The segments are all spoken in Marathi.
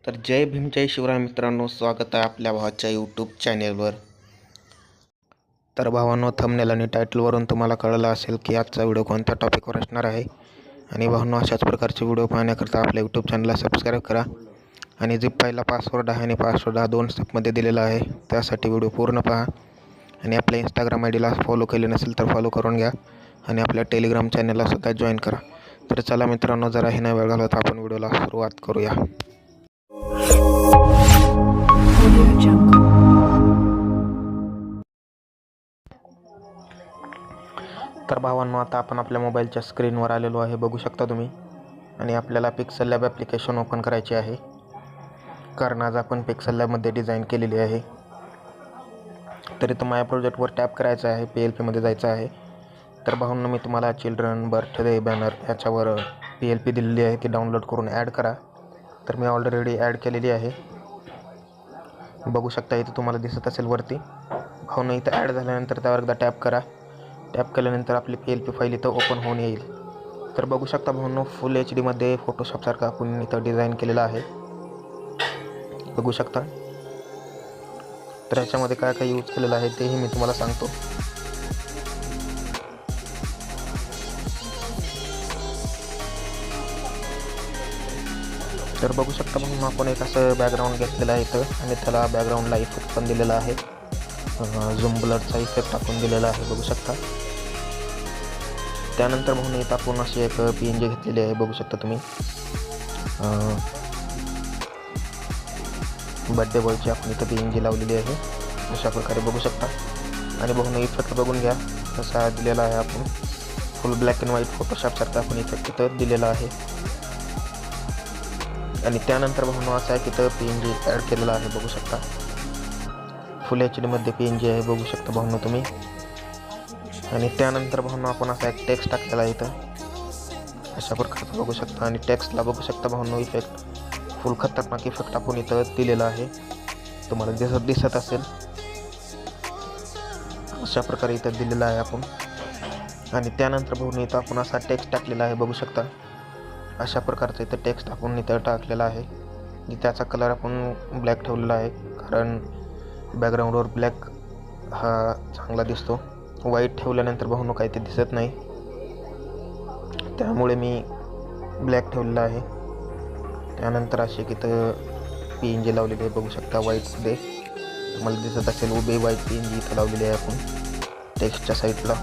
तर जय भीम जय शिवराय मित्रांनो, स्वागत आहे आपल्या भावाच्या यूट्यूब चॅनेलवर. तर भावांनो, थंबनेल आणि टायटलवरून तुम्हाला कळलं असेल की आजचा व्हिडिओ कोणत्या टॉपिकवर असणार आहे. आणि भावांनो, अशाच प्रकारचे व्हिडिओ पाहण्याकरता आपल्या यूट्यूब चॅनलला सबस्क्राईब करा. आणि जे पहिला पासवर्ड आहे आणि पासवर्ड हा 2 स्टेपमध्ये दिलेला आहे, त्यासाठी व्हिडिओ पूर्ण पहा. आणि आपल्या इंस्टाग्राम आय डीला फॉलो केले नसेल तर फॉलो करून घ्या. आणि आपल्या टेलिग्राम चॅनलला सुद्धा जॉईन करा. तर चला मित्रांनो, जराही नाही वेळ घालवता आपण व्हिडिओला सुरुवात करूया. तर भावांनो, आता आपण आपल्या मोबाईलच्या स्क्रीनवर आलेलो आहे, बघू शकता तुम्ही. आणि आपल्याला पिक्सल लॅब ॲप्लिकेशन ओपन करायचे आहे, कारण आज आपण पिक्सल लॅबमध्ये डिझाईन केलेली आहे. तर इथं माय प्रोजेक्टवर टॅप करायचं आहे, PLPमध्ये जायचं आहे. तर भावांनो, मी तुम्हाला चिल्ड्रन बर्थडे बॅनर याच्यावर PLP दिलेली आहे, ती डाउनलोड करून ॲड करा. तर मी ऑलरेडी ॲड केलेली आहे, बघू शकता. इथं तुम्हाला दिसत असेल वरती. भावांनो, इथं ॲड झाल्यानंतर त्यावर एकदा टॅप करा. टॅप केल्यानंतर आपली PLP फाईल इथं ओपन होऊन येईल. तर बघू शकता भावांनो, फुल HD मध्ये फोटोशॉपसारखं आपण इथं डिझाईन केलेलं आहे, बघू शकता. तर ह्याच्यामध्ये काय काय यूज केलेलं आहे तेही मी तुम्हाला सांगतो. तर बघू शकता भावांनो, आपण एक असं बॅकग्राऊंड घेतलेलं आहे इथं, आणि त्याला बॅकग्राऊंडला इफेक्ट पण दिलेला आहे, झूम ब्लरचा इफेक्ट आपण दिलेला आहे, बघू शकता. त्यानंतर भावांनो, इथं आपण अशी एक PNG घेतलेली आहे, बघू शकता तुम्ही. बर्थडे बॉयची आपण इथं PNG लावलेली आहे, अशा प्रकारे बघू शकता. आणि भावांनो, इफेक्ट बघून घ्या कसा दिलेला आहे. आपण फुल ब्लॅक अँड व्हाईट फोटोशॉपसारखा आपण इफेक्ट इथं दिलेला आहे. आणि त्यानंतर भावांनो, असं आहे की इथं PNG ॲड केलेला आहे, बघू शकता. फुल HD मध्ये PNG आहे, बघू शकता भावांनो तुम्ही. आणि त्यानंतर भावांनो, आपण असा एक टेक्स्ट टाकलेला आहे इथं, अशा प्रकारचं बघू शकता. आणि टेक्स्टला बघू शकता भावांनो, इफेक्ट फुल खतरनाक इफेक्ट आपण इथं दिलेला आहे, तुम्हाला दिसत असेल. अशा प्रकारे इथं दिलेला आहे आपण. आणि त्यानंतर भावांनो, इथं आपण असा टेक्स्ट टाकलेला आहे, बघू शकता. अशा प्रकारचं इथं टेक्स्ट आपण इथं टाकलेला आहे. त्याचा कलर आपण ब्लॅक ठेवलेला आहे, कारण बॅकग्राऊंडवर ब्लॅक हा चांगला दिसतो. व्हाईट ठेवल्यानंतर भावांनो काही ते दिसत नाही, त्यामुळे मी ब्लॅक ठेवलेला आहे. त्यानंतर अशी इथं PNG लावलेली आहे, बघू शकता. व्हाईटमध्ये तुम्हाला दिसत असेल, उभे व्हाईट PNG इथं लावलेली आहे आपण टेक्स्टच्या साईडला.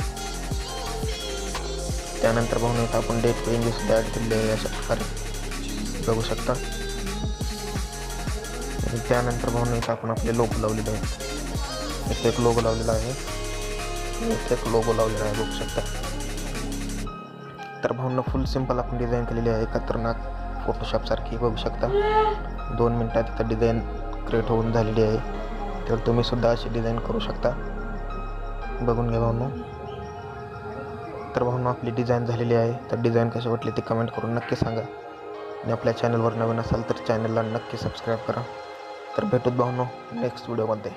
त्यानंतर भावांनो, इथं आपण डेट PNG सुद्धा ॲड केलेली आहे, अशा प्रकारे बघू शकता. आणि त्यानंतर भावांनो, इथं आपण आपले लोगो लावलेले आहे, इथं एक लोगो लावलेला आहे, इथं एक लोगो लावलेला आहे, बघू शकता. तर भावांनो, फुल सिंपल आपण डिझाईन केलेली आहे, खतरनाक फोटोशॉपसारखी, बघू शकता. 2 मिनिटात इथं डिझाईन क्रिएट होऊन झालेली आहे. तर तुम्ही सुद्धा अशी डिझाईन करू शकता, बघून घ्या भावांनो. तर भावांनो, आपली डिझाईन झालेली आहे. तर डिझाईन कशी वाटली ते कमेंट करून नक्की सांगा. आणि आपल्या चॅनलवर नवीन असाल तर चॅनलला नक्की सबस्क्राईब करा. तर भेटूत भावांनो नेक्स्ट व्हिडिओमध्ये.